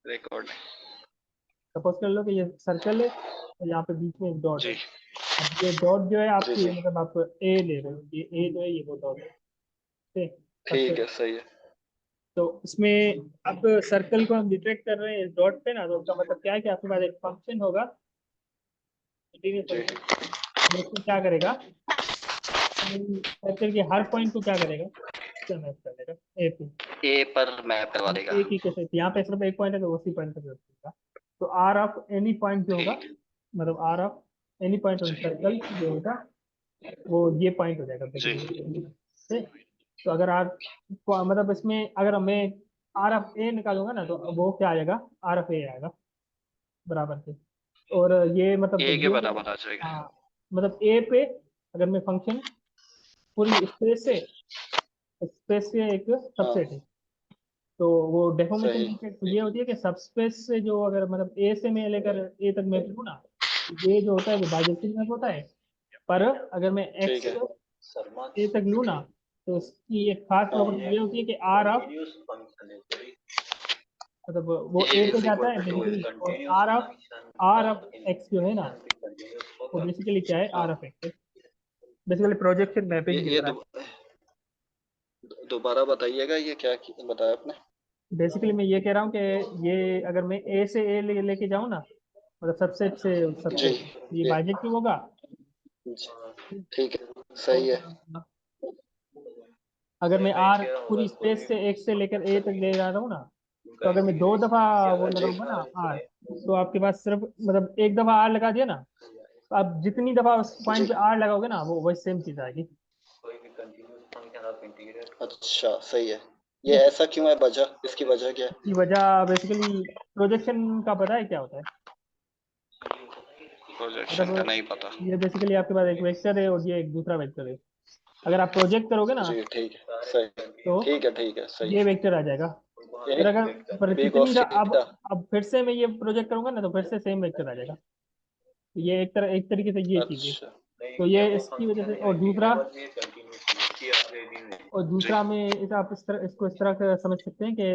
Record. Suppose कर लो कि ये सर्कल है और यहाँ पे बीच में एक डॉट है। जी अब ये डॉट जो है जी आपकी जी। मतलब आप ए ले रहे हो, ये ए जो है ये वो डॉट है, ठीक है। सबसे ठीक है, सही है। तो इसमें अब सर्कल को हम डिटेक्ट कर रहे हैं डॉट पे ना, तो उसका मतलब क्या है कि आपके पास एक फंक्शन होगा, कंटिन्यूस जी फंक्शन। वो उसको क्या करेगा, सर्कल के हर पॉइंट को क्या करेगा, मैप कर देगा ए पे। ए पर मैप करवा हाँ, देगा। एक ही कैसे यहाँ पे सिर्फ एक पॉइंट है तो उसी पॉइंट तक रखेगा। तो आर ऑफ एनी पॉइंट जो होगा, ठीक। मतलब R of any point on G circle जो होगा वो ये पॉइंट हो जाएगा जी बेसिकली, ठीक। तो अगर आर मतलब इसमें अगर मैं आर ऑफ ए निकालूंगा ना तो वो क्या आ जाएगा, आर ऑफ ए आएगा बराबर से। और ये मतलब ए के ये बराबर आ जाएगा। हाँ, मतलब ए पे अगर मैं फंक्शन पूरी स्पेस से एक हाँ, सबसेट है, तो वो डेफोमेशन सही। की ये होती है कि सबस्पेस से जो अगर मतलब ए से मैं लेकर ए तक मैप लूँ ना, ये जो होता है वो बाइजेक्टिव मैप होता है। पर अगर मैं एक्स ठीक है। से ए तक लूँ ना, तो इसकी एक खास हाँ, प्रॉपर्टी ये होती है कि आर ऑफ मतलब वो ए ए पे इज जाता इक्वल है टू 2 बेसिकली, इज। और आर ऑफ एक्स जो है ना, वो बेसिकली क्या है, आर हाँ, ऑफ एक्स है। बेसिकली प्रोजेक्शन मैपिंग की ये तरह। दोबारा बताइएगा, ये क्या बताया आपने? बेसिकली मैं ये कह रहा हूँ कि ये अगर मैं ए से ए लेके जाऊँ ना, मतलब सबसेट से जी सबसेट, ये जी बाइजेक्टिव होगा। जी, ठीक है, सही है। और अगर मैं आर पूरी स्पेस से एक से लेकर ए तक ले जा रहा हूँ ना, तो अगर मैं दो दफा वो जी लगाऊंगा ना आर, तो आपके पास सिर्फ मतलब एक दफा आर लगा दिया ना, तो आप जितनी दफा उस जी। पॉइंट पे आर लगाओगे ना वो वही सेम चीज आएगी। अच्छा, सही है। ठीक ये है। ऐसा क्यों है, वजह, इसकी वजह क्या है? इसकी वजह बेसिकली प्रोजेक्शन का पता है क्या होता है, प्रोजेक्शन का मतलब नहीं पता। ये बेसिकली आपके पास एक वेक्टर है और ये एक दूसरा वेक्टर है। अगर आप प्रोजेक्ट करोगे ना जी ठीक है, सही। तो ठीक है, सही। ये वेक्टर आ जाएगा। यही फिर अगर पर बी कितनी कॉस सा थीटा। अब फिर से मैं ये प्रोजेक्ट करूंगा ना तो फिर से सेम वेक्टर आ जाएगा। ये एक तरीके से ये चीज है। अच्छा। तो ये इसकी वजह से, और जी। दूसरा में इसे आप इस तरह इसको इस तरह से समझ सकते हैं कि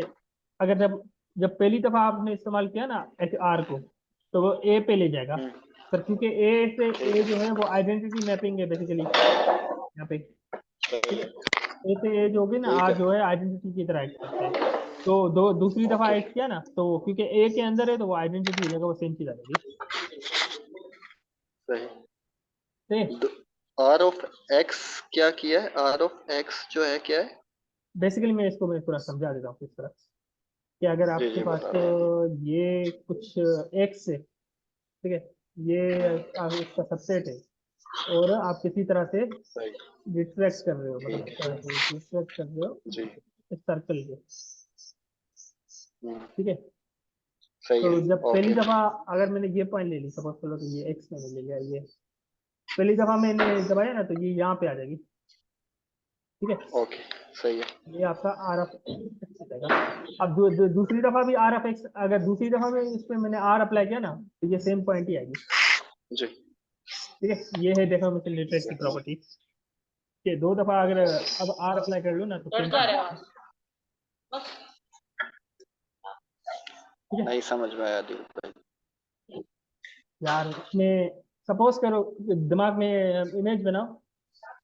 अगर जब जब पहली दफा आपने इस्तेमाल किया ना एच आर को, तो वो ए पे ले जाएगा। हम्म, पर क्योंकि ए से ठीक ए जो है, है वो आइडेंटिटी मैपिंग है बेसिकली यहाँ पे, ठीक सही है। है। ए से ए जो होगी ना, ठीक आर है। जो है आइडेंटिटी की तरह एक्ट करता है। तो दूसरी दफा ओके, एक्ट किया ना, तो क्योंकि ए के अंदर है तो वो आइडेंटिटी हो जाएगा, वो सेम चीज आ जाएगी, सही। ठीक। आर ऑफ एक्स क्या किया है? आर ऑफ एक्स जो है क्या है? बेसिकली मैं पूरा समझा देता हूँ किस तरह कि अगर जी आपके जी, पास बता रहे ये कुछ एक्स है, ठीक है, ये इसका सबसेट है, और आप किसी तरह से सही। रिट्रैक्ट कर रहे हो, मतलब ठीक इस है। तरह से रिट्रैक्ट कर रहे हो जी। इस सर्कल के, हम्म, ठीक है। सही तो है। जब पहली ओके। दफा अगर मैंने ये पॉइंट ले ली, सपोज करो कि ये एक्स मैंने ले लिया, ये पहली दफा मैंने दबाया ना तो ये यहाँ पे आ जाएगी, ठीक है। ओके, सही है। ये आपका आर एफ एक्स जाएगा। अब दूसरी दफा भी आर एफ एक्स, अगर दूसरी दफा में इस पे मैंने आर अप्लाई किया ना तो ये सेम पॉइंट ही आएगी, जी। ठीक है। ये है डेफॉर्मेशन रिट्रेक्ट की प्रॉपर्टी कि दो दफा अगर अब आर अप्लाई कर लो ना तो सेम चीज आएगी, ठीक है। नहीं समझ में आया दिल भाई। यार इसमें सपोज करो, दिमाग में इमेज बनाओ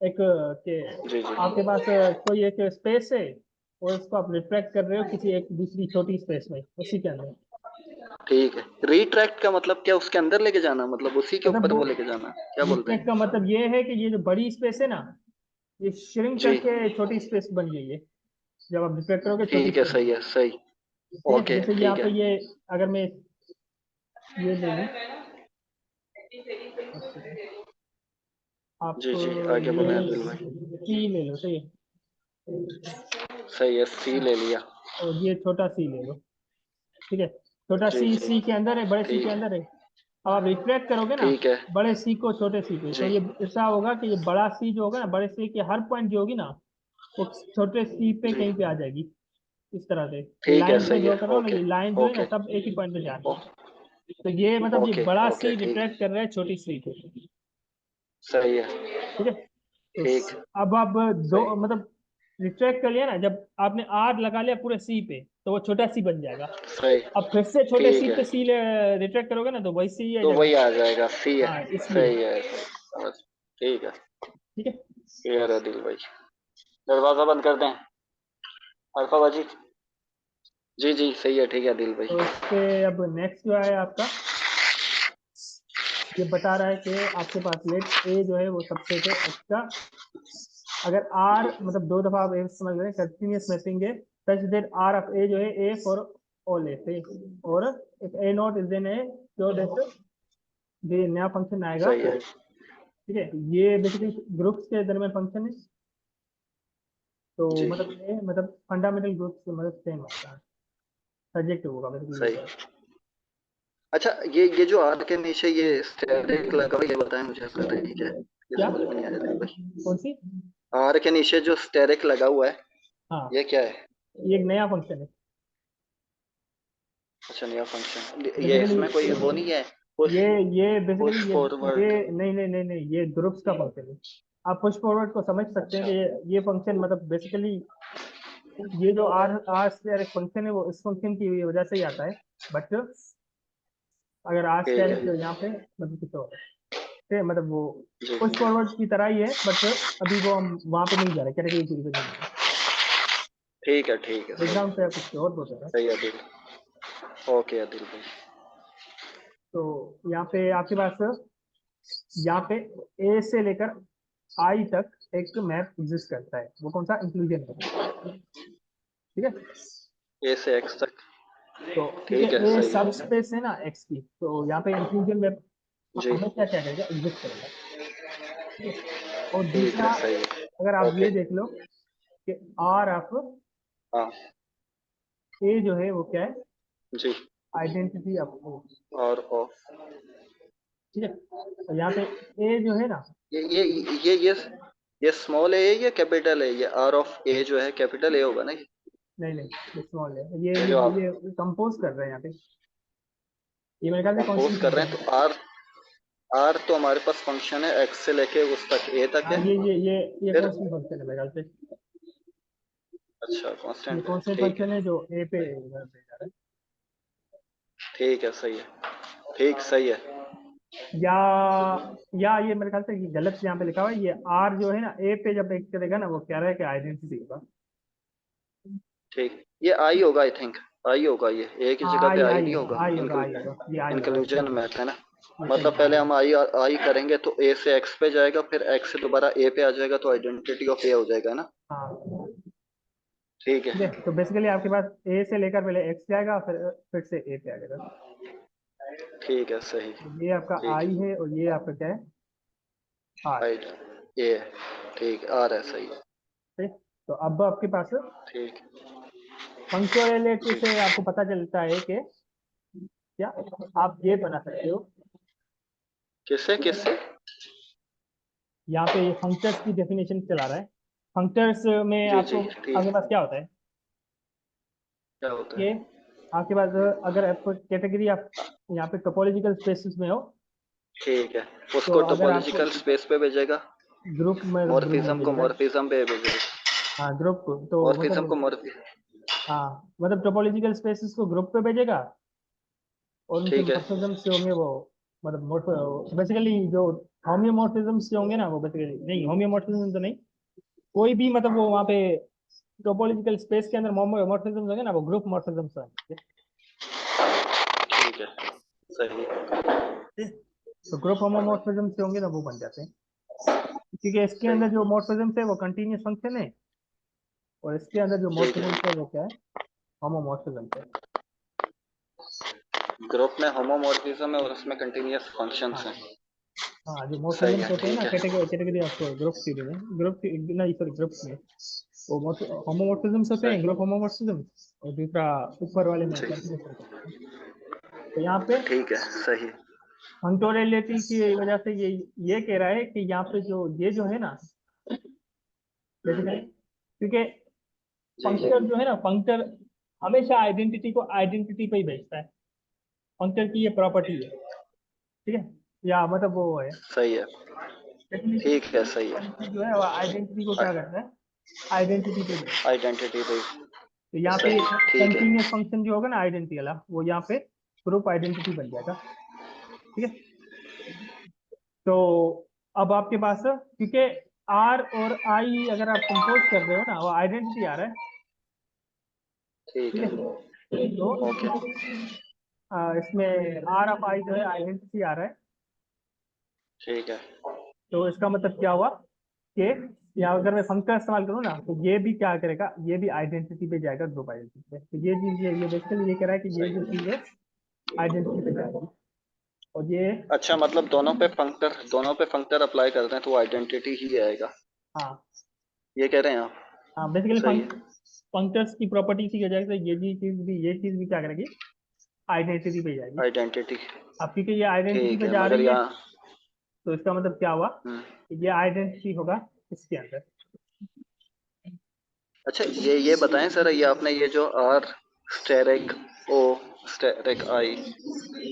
एक कि जी जी। आपके पास कोई एक स्पेस है और इसको आप रिट्रैक्ट कर रहे हो किसी एक दूसरी छोटी स्पेस में, उसी के अंदर। ठीक है, रिट्रैक्ट का मतलब क्या? उसके अंदर लेके जाना, मतलब उसी के मतलब ऊपर वो वो लेके जाना, क्या बोल रहे रिट्रैक्ट का हैं? मतलब ये है कि ये जो बड़ी स्पेस है ना, ये श्रिंक जी, करके छोटी स्पेस बन गई है जब आप रिट्रैक्ट करोगे, छोटी ठीक है, स्पेस सही बन है, सही। गई, ठीक है। ओके, जैसे यहाँ ठीक पे है। ये अगर मैं ये ले लूँ, आप जी जी, आगे बोले ये अब्दुल भाई। सी ले लो, सही है, सही है, सी ले लिया। और ये छोटा सी ले लो, ठीक है। छोटा जी सी जी, सी के अंदर है, बड़े सी के ठीक है। अंदर है। अब आप रिट्रैक्ट करोगे ना ठीक है। बड़े सी को छोटे सी पे, तो जी ये ऐसा होगा कि ये बड़ा सी जो होगा ना, बड़े सी के हर पॉइंट जो होगी ना वो छोटे सी पे जी, कहीं पे आ जाएगी, इस तरह से। ये ठीक है, लाइन में सही ड्रॉ है। कर रहा हूँ ना, ओके ये लाइन जो है ना ओके। सब एक ही पॉइंट पे जा रही ओ, है। तो ये मतलब ये ओके बड़ा ओके, सी ठीक है, रिट्रैक्ट कर रहा है छोटी सी को, सही है। ठीक है। तो ठीक। अब आप दो सही। मतलब रिट्रैक्ट कर लिया ना, जब आपने आर लगा लिया पूरे सी पे तो वो छोटा सी बन जाएगा। सही। अब फिर से छोटे ठीक सी है, पे सी रिट्रैक्ट करोगे ना तो वही सी आ तो जाएगा। वही आ जाएगा, सी है। हाँ इसलिए। सही है, समझ। ठीक है। ठीक है। क्लियर है दिल भाई। दरवाजा बंद कर दें अल्फा बाजी? जी जी सही है, ठीक है दिल भाई। तो इस पे अब नेक्स्ट जो है आपका, ये बता रहा है कि आपके पास लेट ए जो है वो सबसेट है एक्स का। अगर आर जी मतलब दो दफा आप ए समझ रहे हैं, कंटिन्यूस मैपिंग है such that R of A जो है ए फॉर ऑल ए, और if A not is then A जो दैट ये नया फंक्शन आएगा। सही है। ठीक है, ये बेसिकली ग्रुप्स के दरमियान फंक्शन है। तो जी मतलब ये मतलब फंडामेंटल ग्रुप्स की मदद सेम होता है, सब्जेक्ट होगा बेसिकली सही। ये। अच्छा, ये जो आर के नीचे ये स्टैटिक लगा हुआ है, ये बताएं मुझे इसका ठीक है, ये क्या, समझ में नहीं आया दिल भाई। कौन सी? आर के नीचे जो स्टेरिक लगा हुआ है, हाँ, ये क्या है? ये एक नया फंक्शन है अच्छा, नया फंक्शन, ये बेसिकली। इसमें कोई वो नहीं है? पुश, ये बेसिकली पुश ये फॉरवर्ड? नहीं नहीं नहीं नहीं, ये ग्रुप्स का फंक्शन है। आप पुश फॉरवर्ड को समझ सकते हैं अच्छा। कि ये फंक्शन मतलब बेसिकली ये जो आर आर स्क्वायर एक फंक्शन है वो इस फंक्शन की वजह से ही आता है। बट अगर आर ठीक स्क्वायर है। यहाँ पे मतलब कुछ और है, मतलब वो जी पुश फॉरवर्ड की तरह ही है, बट अभी वो हम वहां पे नहीं जा रहे, कैटेगरी की पे नहीं जा ठीक है, रहे, सही एग्जाम है। पे कुछ और बोल रहा है। सही है दिल। ओके दिल भाई। तो यहाँ पे आपके पास यहाँ पे ए से लेकर आई तक एक मैप एग्जिस्ट करता है, वो कौन सा, इंक्लूजन है। ठीक है। ए से एक्स तक। तो क्योंकि ठीक है, ए सही सब है। स्पेस है ना एक्स की, तो यहाँ पे इंक्लूजन मैप जी हमेशा क्या करेगा, एग्जिस्ट करेगा। ठीक है। और ठीक है, दूसरा, सही है। अगर आप ओके। ये देख लो कि आर ऑफ हाँ। ए जो है वो क्या है, जी। Identity of O. और ऑफ। ठीक है, तो यहाँ पे ए जो है ना, ये ये ये ये ये स्मॉल है या कैपिटल है? ये आर ऑफ ए जो है कैपिटल ए होगा ना नहीं नहीं, ये स्मॉल है, ये ये ये जो आप ये कंपोज कर रहे हैं यहाँ पे, ये मेरे ख्याल से कंपोज कॉन्स्टेंट कर रहे फंक्शन हैं, है। तो आर, आर तो हमारे पास फंक्शन है एक्स से लेके उस तक, ए तक हाँ, है। ये फिर कॉन्स्टेंट फंक्शन है मेरे ख्याल से। अच्छा, ये कांस्टेंट है, कॉन्स्टेंट ठीक है। फंक्शन है जो ए पे इधर पे जा रहा ठीक है, सही है। ठीक, सही है। है। या ये मेरे ख्याल से ये गलत यहाँ पे लिखा हुआ है, ये आर जो है ना ए पे जब एक करेगा ना वो कह रहा है कि आइडेंटिटी होगा। ठीक, ये आई होगा आई थिंक। आई होगा, ये ए की जगह पे आई नहीं होगा। आई होगा, ये आई होगा, इंक्लूजन सही है। मैथ है ना? ये सही मतलब है, पहले आई हम आई आई करेंगे तो ए से एक्स पे जाएगा, फिर एक्स से दोबारा ए पे आ जाएगा, तो आइडेंटिटी ऑफ ए हो जाएगा ना? हाँ। ठीक ठीक है, है। तो बेसिकली आपके पास ए से लेकर पहले एक्स जाएगा, फिर से ए पे आ जाएगा। ठीक है, सही। ये आपका ठीक आई है। है और ये आपका क्या है, आर। आई ए। ठीक, आ रहा है, सही। ठीक, तो अब आपके पास ठीक। फंक्शनैलिटी जी। से आपको पता चलता है कि क्या आप ये बना सकते हो। किससे किससे? यहाँ पे ये फंक्टर्स की डेफिनेशन चला रहा है। फंक्टर्स में जी जी आपको ठीक। आपके पास क्या होता है क्या होता कि है? आपके पास अगर आप कैटेगरी आप यहाँ पे टोपोलॉजिकल स्पेसिस में हो, ठीक है, तो उसको अगर आपको टोपोलॉजिकल स्पेस पे भेजेगा। ग्रुप में मॉर्फिज्म को भेजेगा। मॉर्फिज्म पे भेजेगा। हाँ ग्रुप को तो मॉर्फिज्म को मतलब, मॉर्फि हाँ मतलब टोपोलॉजिकल स्पेसिस को ग्रुप पे भेजेगा, और उनके ठीक है। मॉर्फिज्म से होंगे वो मतलब बेसिकली जो होम्योमॉर्फिज्म से होंगे ना, वो बेसिकली नहीं, होम्योमॉर्फिज्म तो नहीं, कोई भी मतलब वो वहाँ पे टोपोलॉजिकल स्पेस के अंदर मॉर्फिज्म होंगे ना, वो ग्रुप मॉर्फिज्म से होंगे। ठीक है, सही। तो ग्रुप होमोमॉर्फिज्म से होंगे ना वो बन जाते हैं, क्योंकि इसके सही। अंदर जो मॉर्फिज्म है वो कंटीन्यूअस फंक्शन है, और इसके अंदर जो ठीक मॉर्फिज्म है। है वो क्या है, होमोमॉर्फिज्म है। ग्रुप में होमोमॉर्फिज्म है और उसमें कंटिन्यूअस हाँ फंक्शंस हैं। हाँ, जो सही मॉर्फिज्म है, होते हैं ना ठीक है। कैटेगरी ऑफ ग्रुप थ्योरी में, ग्रुप नहीं सॉरी ग्रुप्स में, वो होमोमॉर्फिज्म होते हैं, सही। ग्रुप होमोमॉर्फिज्म, और दूसरा ऊपर वाले में जी। कंटीन्यूअस होते हैं। तो यहाँ पे ठीक है, सही। फंक्टोरियलिटी की वजह से ये कह रहा है कि यहाँ पे जो ये जो है ना बेसिकली, क्योंकि जी फंक्टर जो है ना, फंक्टर हमेशा आइडेंटिटी को आइडेंटिटी पे ही भेजता है, फंक्टर की ये प्रॉपर्टी है। ठीक है, या मतलब वो है सही है। डेफिनेशन ठीक है, सही है। जो है वो आइडेंटिटी को क्या करता है, आइडेंटिटी पे। आइडेंटिटी पे। तो यहाँ पे सही, ठीक है। कंटिन्यूस फंक्शन जो होगा ना आइडेंटिटी वाला, वो यहाँ पे ग्रुप आइडेंटिटी बन जाएगा। ठीक है, तो अब आपके पास, क्योंकि आर और आई अगर आप कंपोज कर रहे हो ना, वो आइडेंटिटी आ रहा है। ठीक ठीक है। है, तो ओके। इसमें आर ऑफ आई जो है आइडेंटिटी आ रहा है। ठीक है। तो इसका मतलब क्या हुआ कि या अगर मैं फंक्शन इस्तेमाल करूँ ना, तो ये भी क्या करेगा, ये भी आइडेंटिटी पे जाएगा, ग्रुप आइडेंटिटी पे। तो ये चीज, ये बेसिकली ये कह रहा है कि ये सही जो है। चीज है आइडेंटिटी पे जाएगी। और ये, अच्छा, मतलब दोनों पे फंक्टर अप्लाई करते हैं तो आइडेंटिटी ही आएगा, हाँ ये कह रहे हैं आप? हाँ, बेसिकली सही है। फंक्शंस की प्रॉपर्टी सी हो जाएगी, तो ये चीज भी क्या करेगी, आइडेंटिटी पे जाएगी। आइडेंटिटी। अब क्योंकि ये आइडेंटिटी ठीक पे है, जा मगर रही है, यहाँ। तो इसका मतलब क्या हुआ हम्म, कि ये आइडेंटिटी होगा इसके अंदर। अच्छा, ये बताएं सर, ये आपने ये जो R asterisk O asterisk I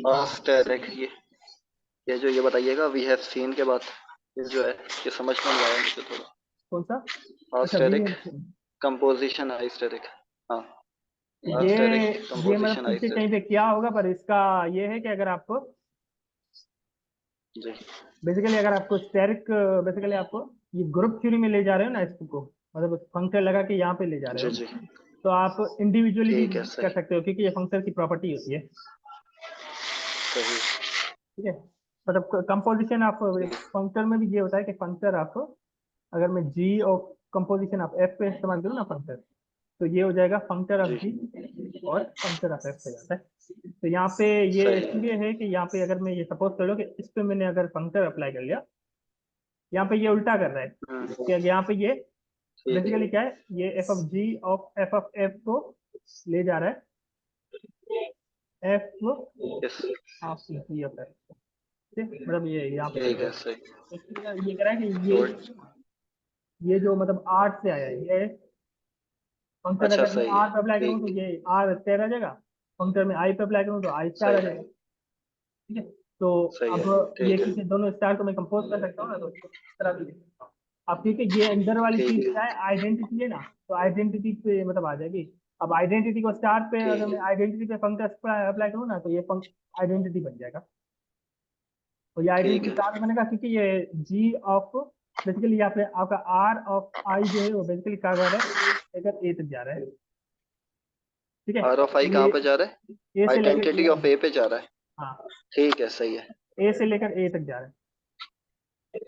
R asterisk, ये जो ये बताइएगा वी हैव सीन के बाद, ये जो है ये समझ में नहीं आया मुझे थोड़ा। कौन सा? आर अच्छा, V asterisk composition I asterisk. हाँ, आर ये स्टेरिक ये मतलब कंपोजिशन आई पीछे कहीं स्टेरिक। पे क्या होगा, पर इसका ये है कि अगर आपको जी बेसिकली, अगर आपको स्टेरिक, बेसिकली आपको ये ग्रुप थ्योरी में ले जा रहे हो ना इसको, मतलब फंक्शन लगा के यहाँ पे ले जा रहे जी हो, जी। तो आप इंडिविजुअली भी ठीक है, कर सही सकते हो, क्योंकि ये फंक्शन की प्रॉपर्टी होती है। सही। ठीक है, मतलब कंपोजिशन ऑफ ठीक। फंक्शन में भी ये होता है कि फंक्शन आपको, अगर मैं जी और कंपोजिशन ऑफ एफ पे इस्तेमाल करूँ ना फंक्शन, तो ये हो जाएगा फंक्शन ऑफ जी जी और फंक्शन ऑफ एफ पे जाता है। तो यहाँ पे ये सही। इसलिए है कि यहाँ पे अगर मैं ये सपोज कर लो कि इस पे मैंने अगर फंक्शन अप्लाई कर लिया, यहाँ पे ये उल्टा कर रहा है कि यहाँ पे ये ठीक है। बेसिकली क्या है, ये F of G of F of F को ले जा रहा है, F yes. Of G of F. मतलब ये यहाँ पे ठीक कर है, रहा है। सही। ये कह रहा है कि तो ये जो मतलब आठ से आया है, ये फंक्शन अच्छा, अगर मैं सही है। आर पे अप्लाई करूँ ठीक तो ठीक। ये आर तेरह आ जाएगा, फंक्शन में आई पे अप्लाई करूँ तो आई स्टार सही। आ जाएगा। ठीक है, तो सही है। अब ये ठीक है। किसी दोनों स्टार को मैं कंपोज कर सकता हूँ ना, तो इस तरह भी लिख सकता हूँ। अब क्योंकि ये अंदर वाली ठीक चीज है। क्या है, आइडेंटिटी है ना, तो आइडेंटिटी पे मतलब आ जाएगी। अब आइडेंटिटी को स्टार पे, अगर ठीक मैं है। आइडेंटिटी पे फंक्शन अप्लाई करूँ ना, तो ये आइडेंटिटी बन जाएगा। और ये ठीक आइडेंटिटी है। कहाँ पे बनेगा, क्योंकि ये जी ऑफ, बेसिकली यहाँ पे आपका आर ऑफ आई जो है वो बेसिकली कहाँ जा रहा है, लेकर ए तक जा रहा है। ठीक है, आर ऑफ आई ये कहाँ पे जा रहा है? ए से लेकर ए आइडेंटिटी ऑफ तक। ए पे जा रहा है। हाँ, ठीक है, सही है। ए से लेकर ए तक जा रहा है।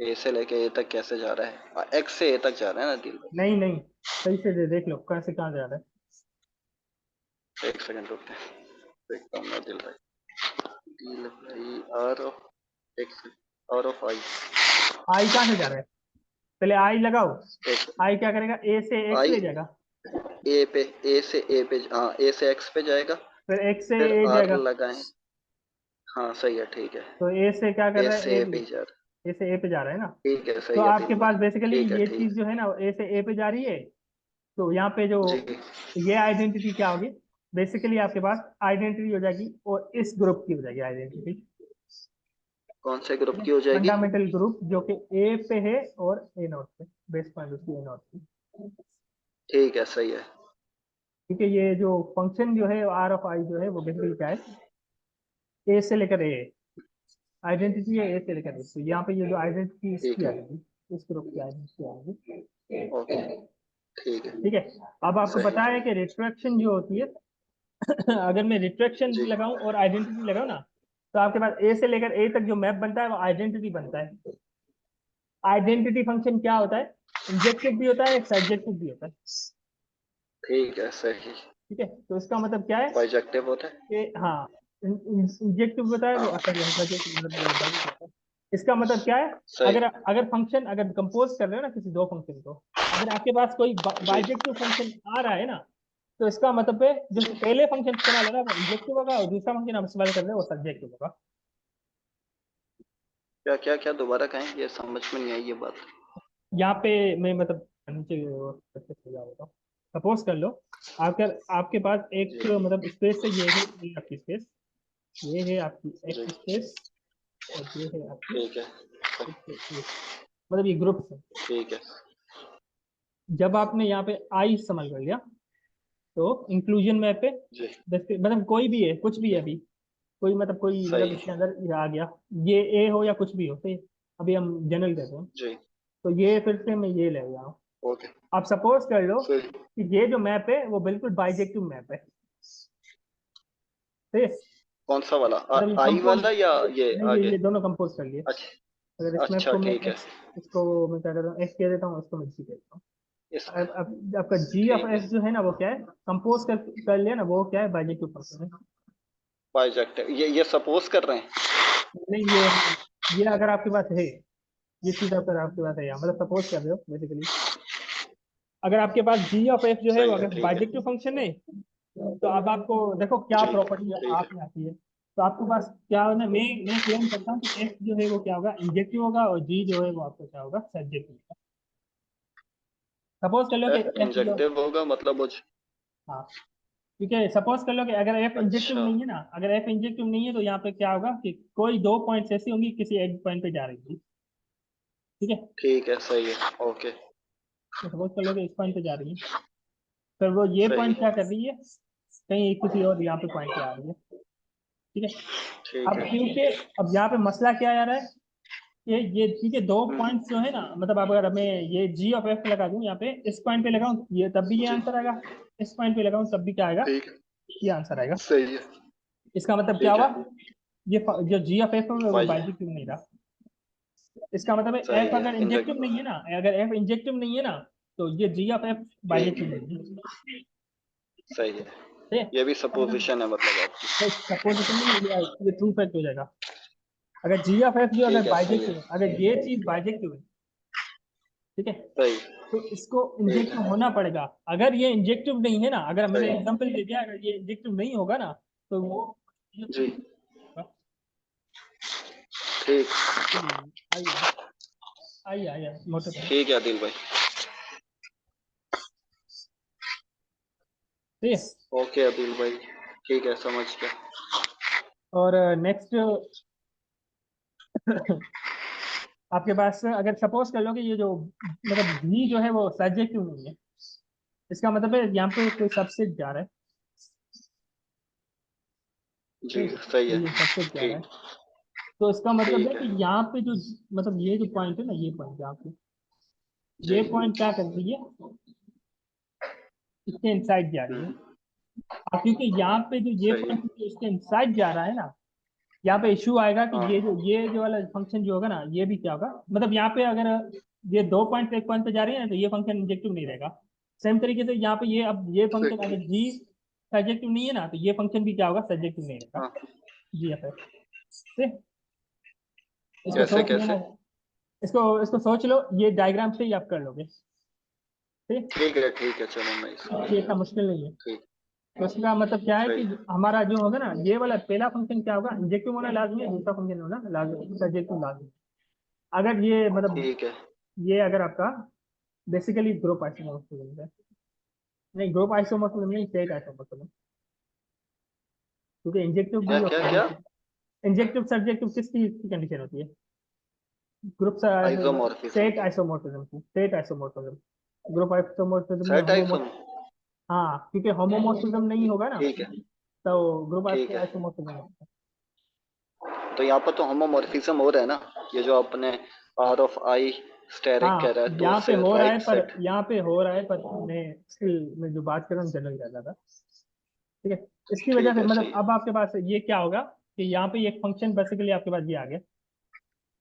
ए से लेके ए तक कैसे जा रहा है? एक्स से ए तक जा रहा है ना दिल नहीं नहीं, सही से देख लो कहाँ से कहाँ जा रहा है। भाई? एक सेकंड रुकते हैं, देखता हूँ मैं। दिल भाई R of X, R of I. I कहाँ से जा रहा है, पहले आई लगाओ। एक आई क्या करेगा, ए से एक्स आई ले जाएगा, ए पे, ए से ए पे, हाँ ए से एक्स पे जाएगा। फिर एक्स से फिर ए आर जाएगा। लगाएं। हाँ सही है, ठीक है। तो ए से क्या कर ए रहा से है, ए ए पे, पे ही जा रहा ए से ए पे जा रहा है ना। है। ठीक है, तो सही है आपके दिल पास भाई। बेसिकली ठीक है, ये ठीक चीज जो है ना, ए से ए पे जा रही है। तो यहाँ पे जो जी। ये आइडेंटिटी क्या होगी, बेसिकली आपके पास आइडेंटिटी हो जाएगी, और इस ग्रुप की हो जाएगी आइडेंटिटी। कौन से ग्रुप की हो जाएगी? फंडामेंटल ग्रुप जो कि ए पे है और ए नोट पे, बेस पॉइंट उसकी ए नोट पे। ठीक है, सही है। क्योंकि ये जो फंक्शन जो है आर ऑफ आई जो है वो बेसिकली क्या है, ए से लेकर ए, आइडेंटिटी है ए से लेकर ए। तो यहाँ पे ये जो आइडेंटिटी ठीक इसकी आ है। जाएगी, इस ग्रुप की आइडेंटिटी आ जाएगी। ओके। ठीक है। ठीक है, अब आपको सही। पता है कि रिट्रैक्शन जो होती है, अगर मैं रिट्रैक्शन जी। लगाऊं और आइडेंटिटी लगाऊं ना, तो आपके पास ए से लेकर ए तक जो मैप बनता है वो आइडेंटिटी बनता है। आइडेंटिटी फंक्शन क्या होता है, इंजेक्टिव भी होता है, सब्जेक्टिव भी होता है। ठीक है, सही। ठीक है, तो इसका मतलब क्या है बाइजेक्टिव होता है। कि हाँ, इंजेक्टिव होता है वो, हाँ, सॉरी सब्जेक्टिव मतलब बाइजेक्टिव होता है। इसका मतलब क्या है, सही। अगर अगर फंक्शन अगर कंपोज कर रहे हो ना किसी दो फंक्शन को, अगर आपके पास कोई जी। बाइजेक्टिव फंक्शन आ रहा है ना, तो इसका मतलब है जो पहले फंक्शन इस्तेमाल हो रहा है वो इंजेक्टिव होगा, और दूसरा फंक्शन आप इस्तेमाल कर रहे हो वो सब्जेक्टिव होगा। क्या क्या क्या, दोबारा कहें, ये समझ में नहीं आई ये बात। यहाँ पे मैं मतलब नीचे सपोज कर लो, आपके आपके पास एक जी मतलब स्पेस है, ये आपकी स्पेस, ये है आपकी जी। एक्स स्पेस, और ये है आपकी ठीक है। मतलब ये ग्रुप है। ठीक है। जब आपने यहाँ पे आई इस्तेमाल कर लिया तो इंक्लूजन मैप पे जी मतलब कोई भी है, कुछ भी है अभी, कोई मतलब कोई मतलब सही। इसके अंदर ये आ गया, ये ए हो या कुछ भी हो, तो अभी हम जनरल कहते हैं, जी तो ये फिर से मैं ये ले गया हूँ। ओके आप सपोज कर लो सही। कि ये जो मैप है वो बिल्कुल बाइजेक्टिव मैप है, ठीक है? कौन सा वाला मतलब ये आई कंपोज, वाला या ये नहीं ये आगे? दोनों कंपोज कर लिए। अच्छा अगर इस मैप अच्छा को मैं ठीक है। एक्स, इसको मैं क्या कहता हूँ, एक्स कह देता हूँ, इसको मैं जी कहता हूँ। इस अब आपका जी ऑफ ठीक है एफ जो है ना वो क्या है, कंपोज कर लिया ना, वो क्या है, बाइजेक्टिव फंक्शन है। बाइजेक्टिव, ये सपोज कर रहे हैं। नहीं ये अगर आपके पास है, ये चीज अगर आपके पास है, या मतलब सपोज कर रहे हो बेसिकली, अगर आपके पास जी ऑफ एफ जो है वो सही है अगर ठीक है बाइजेक्टिव फंक्शन है, तो अब आपको देखो क्या जी प्रॉपर्टी ठीक है आप में आती है। तो आपके पास क्या है ना, मैं क्लेम करता हूँ कि एफ जो है वो क्या होगा, इंजेक्टिव होगा, और जी जो है वो आपको क्या होगा, सब्जेक्टिव होगा। सपोज कर लो कि एफ एफ जो, इंजेक्टिव होगा मतलब मुझ हाँ, क्योंकि सपोज कर लो कि अगर एफ इंजेक्टिव अच्छा नहीं है ना, अगर एफ इंजेक्टिव नहीं है तो यहाँ पे क्या होगा कि कोई दो पॉइंट्स ऐसी होंगी किसी एक पॉइंट पे जा रही थी, ठीक है? ठीक है सही है ओके तो सपोज कर लो कि इस पॉइंट पे जा रही है, फिर वो ये सही पॉइंट क्या कर रही है, कहीं किसी और यहाँ पे पॉइंट पे आ रही है, ठीक है? ठीक अब है क्योंकि अब यहाँ पे मसला क्या आ रहा है कि ये ठीक है, दो हम्म, पॉइंट्स जो है ना, मतलब अब अगर मैं ये जी ऑफ एफ लगा दूं यहाँ पे, इस पॉइंट पे लगाऊं ये तब भी ये जी आंसर आएगा, इस पॉइंट पे लगाऊं तब भी क्या आएगा, ठीक है ये आंसर आएगा। सही है इसका मतलब क्या ठीक हुआ, है ये जो जी ऑफ एफ है वो बाई बाइजेक्टिव नहीं रहा। इसका मतलब है सही एफ है अगर इंजेक्टिव इंजेक्ट नहीं है ना, अगर एफ इंजेक्टिव नहीं है ना, तो ये जी ऑफ एफ ठीक बाइजेक्टिव है नहीं है, सही है ठीक है? ये भी इसका मतलब सपोजिशन है मतलब आपकी सपोजिशन नहीं है, ये ट्रू फैक्ट हो जाएगा। अगर जी ऑफ एफ जो अगर ठीक है सही बाइजेक्टिव है है, अगर ये चीज बाइजेक्टिव है, ठीक है, सही तो इसको ठीक इंजेक्टिव है होना पड़ेगा। अगर ये इंजेक्टिव नहीं है ना, अगर मैंने सही एग्जांपल दे दिया, अगर ये इंजेक्टिव नहीं होगा ना, तो वो जी ठीक आइए आइए आइए मोटे पे, ठीक है आदिल भाई ठीक है? ओके अदिल भाई ठीक है समझ गया और नेक्स्ट आपके पास अगर सपोज कर लो कि ये जो मतलब भी जो है वो सब्जेक्टिव नहीं है, इसका मतलब है यहाँ पे कोई सबसेट जा रहा है, जी ठीक है? सही तो है ये सबसेट जा रहा है, ठीक तो इसका मतलब है ठीक है कि यहाँ पे जो मतलब ये जो पॉइंट है ना, ये पॉइंट यहाँ पे, जी ये पॉइंट क्या कर रही है, इसके इनसाइड जा रही है। हम्म, क्योंकि यहाँ पे जो ये सही है पॉइंट इसके इनसाइड जा रहा है ना, यहाँ पे इशू आएगा कि हाँ ये जो वाला फंक्शन जो होगा ना, ये भी क्या होगा, मतलब यहाँ पे अगर ये दो पॉइंट एक पॉइंट पे जा रही है ना, तो ये फंक्शन इंजेक्टिव नहीं रहेगा। सेम तरीके से यहाँ पे ये, अब ये फंक्शन सही अगर जी सब्जेक्टिव नहीं है ना, तो ये फंक्शन भी क्या होगा, सब्जेक्टिव नहीं रहेगा, हाँ जी एफ है। इसको कैसे सोच लो ना, कैसे इसको इसको सोच लो, ये डायग्राम से ही आप कर लोगे, ठीक ठीक है चलो मैं है? इसको ये इतना मुश्किल नहीं है। ठीक तो उसका मतलब क्या है कि सही हमारा जो होगा ना, ये वाला पहला फंक्शन क्या होगा, इंजेक्टिव होना लाजमी है, दूसरा फंक्शन होना लाजमी, सब्जेक्टिव लाजमी है। अगर ये मतलब ठीक है ये अगर आपका बेसिकली ग्रुप आइसोमॉर्फिज्म है, नहीं ग्रुप आइसोमॉर्फिज्म नहीं, स्टेट आइसोमॉर्फिज्म, क्योंकि इंजेक्टिव क्या भी और क्या क्या सब्जेक्टिव, इंजेक्टिव सब्जेक्टिव किस चीज की कंडीशन होती है, ग्रुप आइसोमॉर्फिज्म स्टेट आइसोमॉर्फिज्म की, स्टेट आइसोमॉर्फिज्म। ग्रुप आइसोमॉर्फिज्म में सेट आइसोम हाँ, क्योंकि होमोमॉर्फिज्म नहीं होगा ना, ठीक है तो ग्रुप ठीक है आइसोमॉर्फिज्म होगा। तो यहाँ पर तो होमोमॉर्फिज्म हो रहा है ना ये जो आपने आर ऑफ आई स्टेरिक कह हाँ रहा है तो यहाँ पे उससे हो रहा है, राइट पर सेट यहाँ पे हो रहा है, पर मैं स्टिल मैं जो बात कर रहा हूँ जनरल कर रहा था, ठीक है? इसकी वजह ठीक से है मतलब सही है अब आपके पास ये क्या होगा कि यहाँ पे एक फंक्शन बेसिकली आपके पास ये आ गया,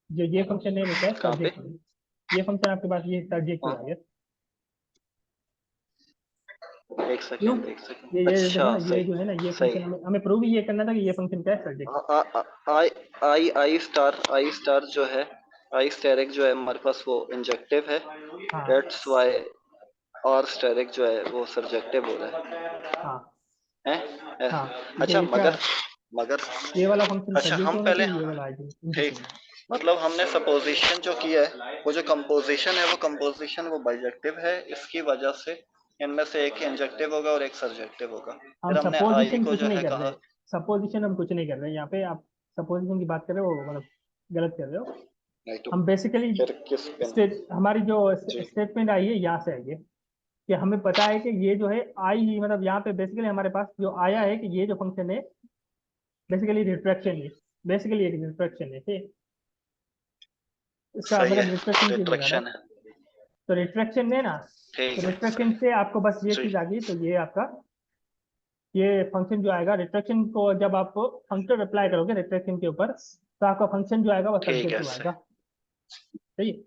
जो ये फंक्शन है वो क्या है, कहाँ पे सब्जेक्टिव। ये फंक्शन आपके पास ये सब्जेक्टिव आ हाँ गया, एक क्यों? सेकेंड एक ये देखो अच्छा ना, ये सही जो है ना, ये सही फंक्शन हमें प्रूव ये करना था कि ये फंक्शन क्या है, सब्जेक्टिव। आई आई स्टार जो है आई स्टेरिक जो है हमारे पास वो इंजेक्टिव है हाँ दैट्स वाई और स्टेरिक जो है वो सब्जेक्टिव हो रहा हाँ है हाँ, क्योंकि अच्छा ये क्या, मगर मगर ये वाला फंक्शन अच्छा सब्जेक्टिव हम होना पहले चाहिए, ये वाला इंजेक्टिव ठीक होना चाहिए। मतलब हमने सपोजिशन जो किया है वो जो कंपोजिशन है वो कंपोजिशन वो बाइजेक्टिव है इसकी वजह से इनमें से एक इंजेक्टिव होगा और एक सब्जेक्टिव होगा हम फिर हमने आई सपोजिशन को कुछ जो नहीं है कर रहे, कहा सपोजिशन हम कुछ नहीं कर रहे यहाँ पे, आप सपोजिशन की बात कर रहे हो, मतलब गलत कर रहे हो। नहीं तो हम बेसिकली फिर किस पे स्टेट, हमारी जो जी स्टेटमेंट आई है यहाँ से आई है, कि हमें पता है कि ये जो है आई ही, मतलब यहाँ पे बेसिकली हमारे पास जो आया है कि ये जो फंक्शन है बेसिकली रिफ्रैक्शन है, बेसिकली एक रिफ्रैक्शन है, ठीक है? इसका सही है, मतलब रिफ्रैक्शन की जगह ना, रिट्रैक्शन है। तो रिफ्रैक्शन है ना, ठीक तो है, रिफ्रैक्शन सही। से आपको बस ये जी, चीज आ गई, तो ये आपका ये फंक्शन जो आएगा रिफ्रैक्शन को जब आप फंक्शन अप्लाई करोगे रिफ्रैक्शन के ऊपर, तो आपका फंक्शन जो आएगा वो ठीक है, सब्जेक्टिव सही। आएगा, सही है?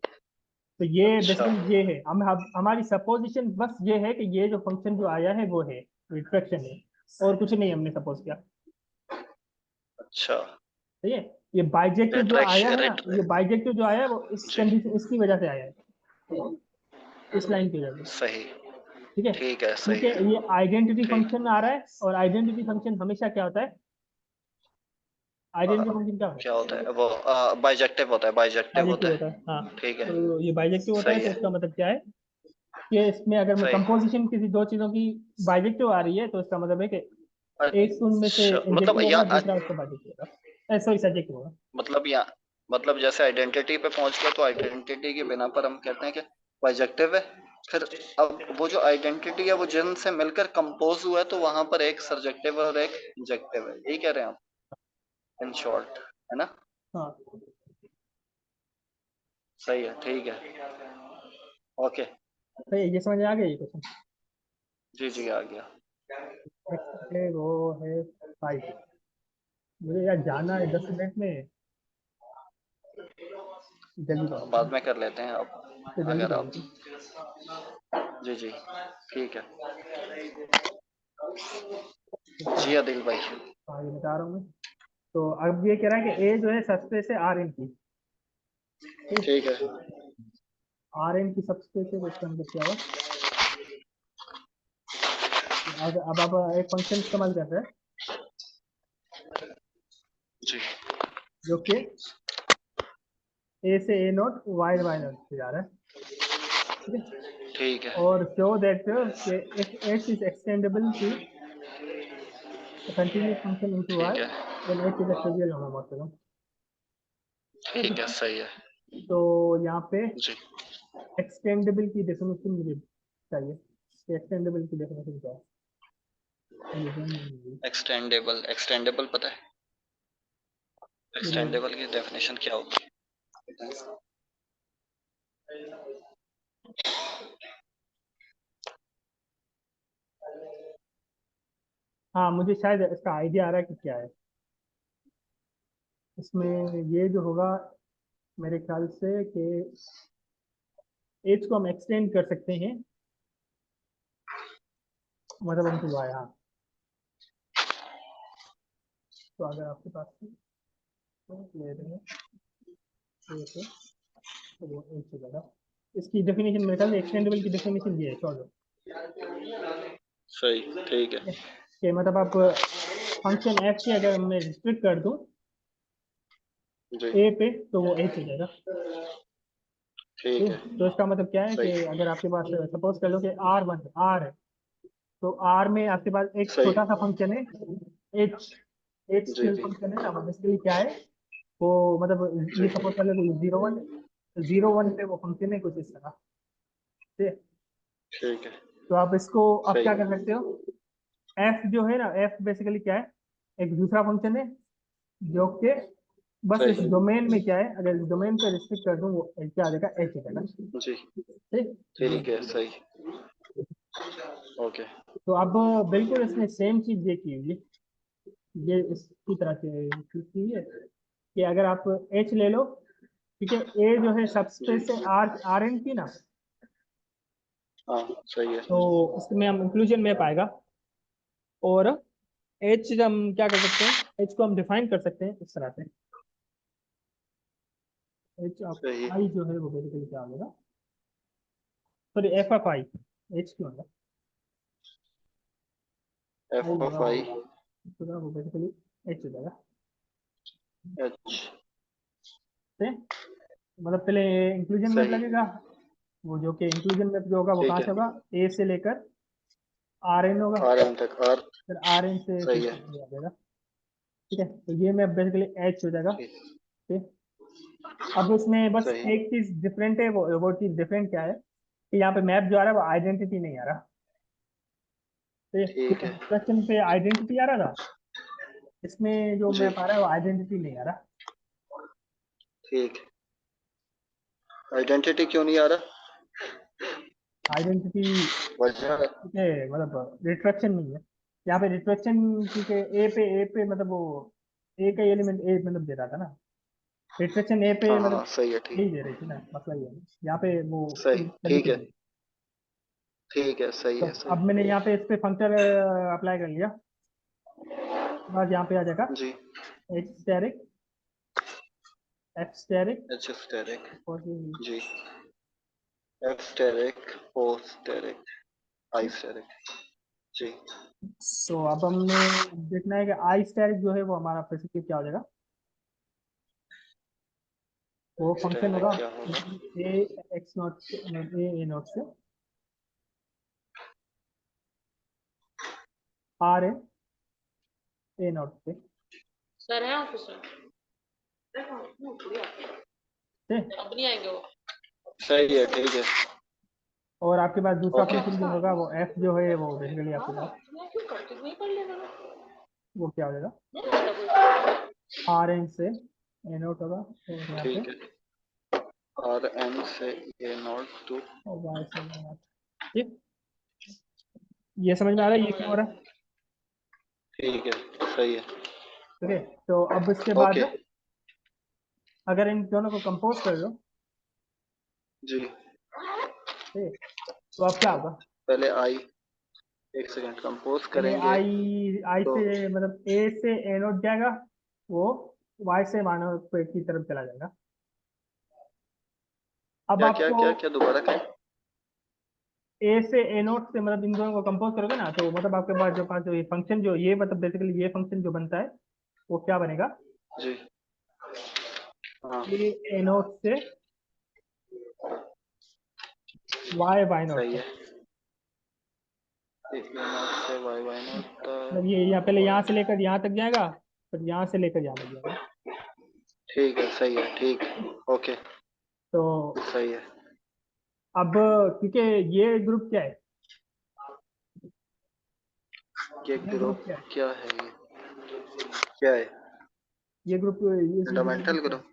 तो ये अच्छा, बेसिकली ये है, हम हमारी सपोजिशन बस ये है कि ये जो फंक्शन जो आया है वो है रिफ्रैक्शन है, और कुछ नहीं हमने सपोज किया, अच्छा। सही है? ये बाइजेक्टिव जो आया रिट्रैक्शन है ना, रिट ये बाइजेक्टिव जो आया है वो इस जी, कंडीशन इसकी वजह से आया है, इस लाइन की वजह से, सही। ठीक है? ठीक है, क्योंकि सही है। ये आइडेंटिटी ठीक। फंक्शन आ रहा है, और आइडेंटिटी फंक्शन हमेशा क्या होता है, अ, आइडेंटिटी फंक्शन क्या होता है? क्या होता है वो? बाइजेक्टिव होता है, बाइजेक्टिव बाइजेक्टिव होता होता है, है। हाँ। ठीक है, तो ये बाइजेक्टिव होता है, सही तो है, इसका मतलब क्या है कि इसमें अगर मैं सही। कंपोजिशन किसी दो चीजों की बाइजेक्टिव आ रही है, तो इसका मतलब है कि एक तो उनमें से अच्छा, मतलब इंजेक्टिव या होगा, दूसरा उसका बाइजेक्टिव होगा, सॉरी सब्जेक्टिव होगा। मतलब या मतलब जैसे आइडेंटिटी पे पहुंच गया तो आइडेंटिटी के बिना पर हम कहते हैं कि बाइजेक्टिव है। फिर अब वो जो आइडेंटिटी है वो जिन से मिलकर कंपोज हुआ है, तो वहां पर एक सब्जेक्टिव और एक इंजेक्टिव है, यही कह रहे हैं आप इन शॉर्ट, है ना? हाँ, सही है, ठीक है। ओके। तो ये समझ में आ गया ये क्वेश्चन? जी जी, आ गया। नेक्स्ट है वो है 5। मुझे यार जाना है 10 मिनट में, जल्दी करो, बाद में कर लेते हैं अब, तो जल्दी अगर करो आप। ठीक? जी जी, ठीक है। जी आदिल भाई। हाँ, ये बता रहा हूँ मैं। तो अब ये कह रहा है कि ए जो है सबस्पेस है आर एन की, ठीक है। आर एन की सबस्पेस है, तो इसका मतलब क्या हुआ? अब आप एक फंक्शन इस्तेमाल कर रहे हैं जी, जो कि ए से A naught Y Y naught से जा रहा है, ठीक है? ठीक है, और show that if H is extendable to continuous function into ठीक आर, है, then H is a trivial homomorphism, ठीक ठीक है, है? सही है। तो यहाँ पे जी, एक्सटेंडेबल की डेफिनेशन मुझे चाहिए कि एक्सटेंडेबल की डेफिनेशन क्या है, ये ध्यान में नहीं है। एक्सटेंडेबल, एक्सटेंडेबल पता है? ये एक्सटेंडेबल की डेफिनेशन क्या होती है? हाँ, मुझे शायद इसका आइडिया आ रहा है कि क्या है इसमें, ये जो होगा मेरे ख्याल से कि एज को हम एक्सटेंड कर सकते हैं, मतलब इनटू वाई, हाँ। तो अगर आपके पास तो ले रहे हैं ए पे, तो वो एज हो जाएगा। इसकी डेफिनेशन मेरे ख्याल से एक्सटेंडेबल की डेफिनेशन ये है, छोड़ सही, ठीक है। दो, कि मतलब आप फंक्शन एफ के अगर मैं रिस्ट्रिक्ट कर दूं जी, ए पे, तो वो एच हो जाएगा, ठीक ठीक है, है? तो इसका मतलब क्या है कि सही, अगर आपके पास सपोज कर लो कि आर है, तो आर में आपके पास एक सही। छोटा सा फंक्शन है एच, एच जी स्केल जी, फंक्शन है ना, बेसिकली क्या है वो, मतलब जी, ये सपोज कर लो कि 0 1, 0 1 पे वो फंक्शन है कुछ इस तरह, ठीक है? ठीक है, तो आप इसको अब सही, क्या कर सकते हो, एफ जो है ना, एफ बेसिकली क्या है, एक दूसरा फंक्शन है जो कि बस इस सही। डोमेन में क्या है, अगर इस डोमेन पे रिस्ट्रिक्ट कर दूं वो क्या आ जाएगा, एच आ जाएगा, जी, ठीक? ठीक है, सही। ओके। तो अब बिल्कुल इसने सेम चीज ये की हुई है, ये इसकी तरह से की है कि अगर आप एच ले लो, ठीक है? ए जो है जी, सबस्पेस है आर आर एन की ना, हाँ, सही है। तो इसमें हम इंक्लूजन में पाएगा, और एच हम क्या कर सकते हैं, एच को हम डिफाइन कर सकते हैं इस तरह से, एच ऑफ सही। आई जो है वो बेसिकली क्या होगा, sorry F of I, H क्यों होगा, आई एफ होगा ऑफ आई वो बेसिकली एच हो जाएगा, एच। ठीक है? मतलब पहले इंक्लूजन मैप सही, लगेगा, वो जो कि इंक्लूजन मैप जो होगा वो ठीक कहाँ है। से होगा, ए से लेकर आर एन होगा, आर एन तक, आर। फिर आर एन से फिर सही है, आ जाएगा, ठीक है? तो ये मैप बेसिकली एच हो जाएगा, ठीक, ठीक है? अब इसमें बस सही। एक चीज डिफरेंट है, वो चीज डिफरेंट क्या है कि यहाँ पे मैप जो आ रहा है वो आइडेंटिटी नहीं आ रहा। तो ये ठीक है। क्वेश्चन पे आइडेंटिटी आ रहा था, इसमें जो जी। मैप आ रहा है वो आइडेंटिटी नहीं आ रहा। ठीक है। आइडेंटिटी क्यों नहीं आ रहा? आइडेंटिटी वजह? है मतलब रिट्रैक्शन नहीं है यहाँ पे रिट्रैक्शन, क्योंकि ए पे मतलब वो ए का एलिमेंट ए मतलब दे रहा था ना, रिट्रैक्शन ए पे हाँ हाँ, मतलब सही है। ठीक। यही दे रही थी ना, मसला ये है यहाँ पे वो सही। ठीक गलती है। हुई। ठीक है, सही तो है, अब सही। मैंने यहाँ पे इस पे फंक्शन अप्लाई कर लिया, बाद यहाँ पे आ जाएगा जी। H asterisk, F asterisk, H asterisk. और ये जी। F asterisk, O asterisk, I asterisk. जी। तो अब हमने देखना है कि आई स्टेरिक जो है वो हमारा बेसिकली क्या हो जाएगा, वो फंक्शन स्टेरिक होगा क्या होगा? ए एक्स नॉट ए नॉट से आर है ए नॉट से, सर है ऑफिसर ठीक है? अब नहीं आएंगे वो। सही है। ठीक है। और आपके पास दूसरा ओके। फंक्शन जो होगा वो एफ जो है वो बेसिकली आपके पास मैं क्यों करती हूँ, वही कर लेगा ना। वो क्या हो जाएगा, नहीं आता कोई। आर एन से ए नॉट होगा, और यहाँ पे ठीक है। आर एन से ए नॉट टू। और वाई से ए नॉट। ठीक, ये समझ में आ रहा है ये क्यों हो रहा है? ठीक है। सही है। ठीक है, तो अब इसके बाद ओके। अगर इन दोनों को कंपोज कर दो, जी। ठीक है, तो अब क्या होगा, पहले आई, एक सेकंड कंपोज पहले करेंगे आई आई तो से मतलब ए से ए नोट जाएगा, वो वाई से मानो की तरफ चला जाएगा। अब क्या क्या आपको क्या क्या दोबारा करें? ए से ए नोट से मतलब इन दोनों को कंपोज करोगे ना, तो मतलब आपके पास जो ये फंक्शन जो ये मतलब बेसिकली ये फंक्शन जो बनता है वो क्या बनेगा, जी। हाँ। ए ए नोट से वाई वाई नोट सही से, है। ए नॉट से वाई वाई मतलब नॉट। ये यहाँ पहले यहाँ से लेकर यहाँ तक जाएगा, फिर यहाँ से लेकर यहाँ तक जाएगा। ठीक है। सही है। ठीक। ओके। तो सही है। अब क्योंकि ये ग्रुप क्या है, ये ये ग्रुप ग्रुप क्या है, क्या है? ये क्या है? ये ग्रुप ये फंडामेंटल ग्रुप क्या है? ग्रुप।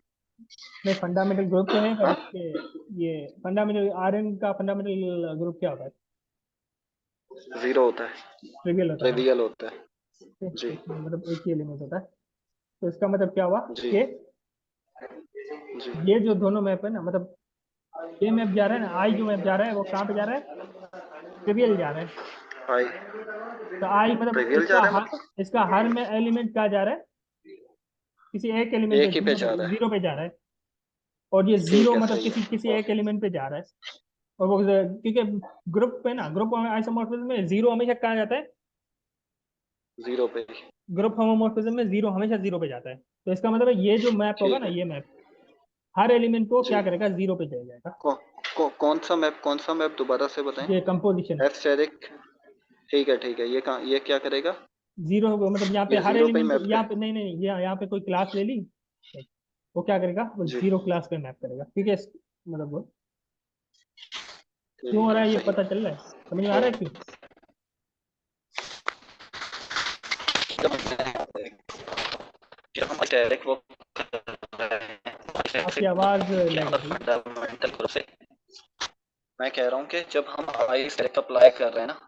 नहीं फंडामेंटल ग्रुप तो है, पर इसके ये फंडामेंटल आर एन का फंडामेंटल ग्रुप क्या होता है, जीरो होता है। ट्रिवियल होता है ना, ट्रिवियल होता है। जी। मतलब एक ही एलिमेंट होता है। तो इसका मतलब क्या हुआ जी। कि जी। ये जो दोनों मैप है ना, मतलब ये मैप जा रहा है ना, आई जो मैप जा रहा है वो कहाँ पे जा रहा है, ट्रिवियल जा रहा है। आई। तो आई मतलब ट्रिवियल जा रहा है मतलब? इसका हर में एलिमेंट कहाँ जा रहा है, किसी एक एलिमेंट पे एक ही पे जा जीरो रहा है। जीरो पे जा रहा है। और ये ठीक जीरो है। मतलब सही किसी किसी है। एक एलिमेंट पे जा रहा है। और वो क्योंकि ग्रुप पे ना, ग्रुप आइसोमॉर्फिज्म में जीरो हमेशा कहाँ जाता है, जीरो पे। ग्रुप होमोमॉर्फिज्म में जीरो हमेशा जीरो पे जाता है। तो इसका मतलब है ये जो मैप होगा ठीक ना, है। ये मैप हर एलिमेंट को जी। क्या करेगा, जीरो पे चले जाएगा। कौन सा मैप दोबारा से बताएं? ये कंपोजिशन एफ स्टेरिक। ठीक है। ठीक है। ये क्या करेगा? जीरो मतलब यहाँ पे ये हर जीरो पे ही एलिमेंट को मैप यहाँ करे? पे नहीं यहाँ पे कोई क्लास ले ली, वो क्या करेगा, वो जी। जीरो क्लास पे मैप करेगा। ठीक है, मतलब वो क्यों हो ठीक रहा है। है ये सही। पता चल रहा है, समझ में आ रहा है क्यों? जब हम स्टेरिक वो कर रहे आपकी हैं, आवाज क्या लग मतलब रही है। फंडामेंटल ग्रुप से मैं कह रहा हूँ कि जब हम आई स्टेरिक अप्लाई कर रहे हैं ना,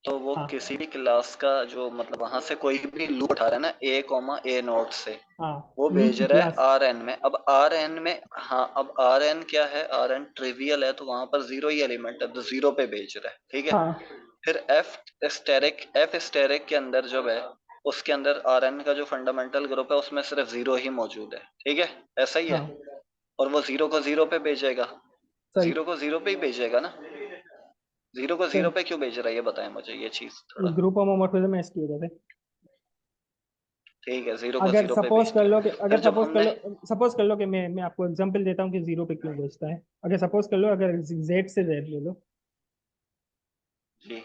तो वो हाँ किसी भी क्लास का जो मतलब वहां से कोई भी लूप उठा रहा है ना, ए कॉमा ए नोट से, हाँ, वो लूप भेज की रहा है क्लास। आर एन में। अब आर एन में, हाँ, अब आर एन क्या है, आर एन ट्रिवियल है, तो वहां पर जीरो ही एलिमेंट है, तो जीरो पे भेज रहा है। ठीक है। हाँ फिर एफ स्टेरिक के अंदर जो है, उसके अंदर आर एन का जो फंडामेंटल ग्रुप है उसमें सिर्फ जीरो ही मौजूद है। ठीक है। ऐसा ही है। हाँ और वो जीरो को जीरो पे भेजेगा। सही जीरो को जीरो पे ही भेजेगा ना? जीरो को जीरो सही। पे क्यों भेज रहा है, ये बताएं मुझे ये चीज थोड़ा। ग्रुप होमोमॉर्फिज्म में इसकी वजह से, ठीक है। जीरो को अगर जीरो पे सपोज भेज कर लो कि दिया। अगर फिर जब हमने सपोज कर लो कि मैं आपको एग्जांपल देता हूँ कि जीरो पे क्यों भेजता है। अगर सपोज कर लो, अगर जेड से जेड ले लो, जी